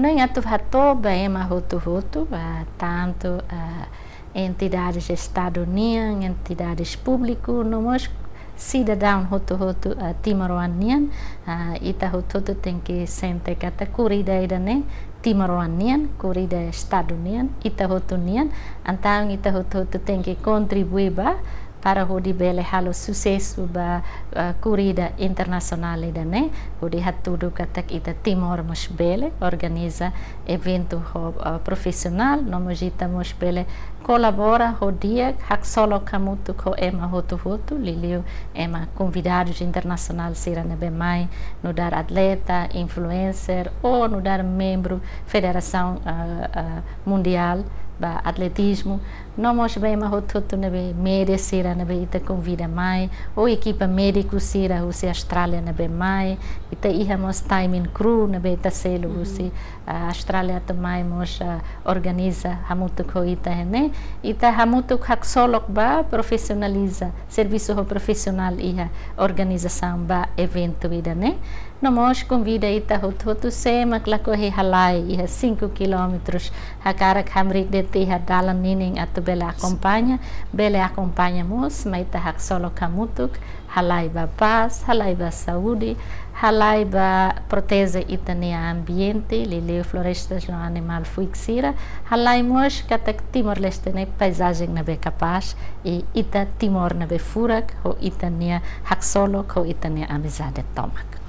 nem atu bem uma hotu, tanto entidades estadunidenses, entidades públicas, nós sidadaun hotu Timor-Leste, ita hotu tem que sentir que a corrida né Timor-Leste, corrida estadunidense, ita hotu então ita hotu tem que contribuir para o bele halo sucesso da corrida internacional né o tudo que ita Timor mos bele organiza evento profissional nós estamos bele colabora o dia solo kamutu ko ema hotu liliu ema convidados internacionais será na bemai no dar atleta influencer ou no dar membro federação mundial ba atletismo nós bem uma hotu nebe média será nebe ita convida mai ou equipa médico será o se Austrália nebe mai ita ihamos timing crew nebe ita selo o se Austrália também mos organiza hamutu ko ita né ita hamutu hak solo ba profissionaliza serviço profissional iha organização ba evento ida né nós convida ita hotu sema klakohe halai iha 5 km hakara kamrik de iha dalan nining atu bele acompanhamos mas ita hak solo kamutuk halai ba paz halai ba saúde halai ba protege ita ne ambiente lileu florestas no animal fuixira halai mos katak Timor-Leste ne paisagem na be capaz e ita Timor na be furak ho ita ne hak solo ko ita ne amizade tomak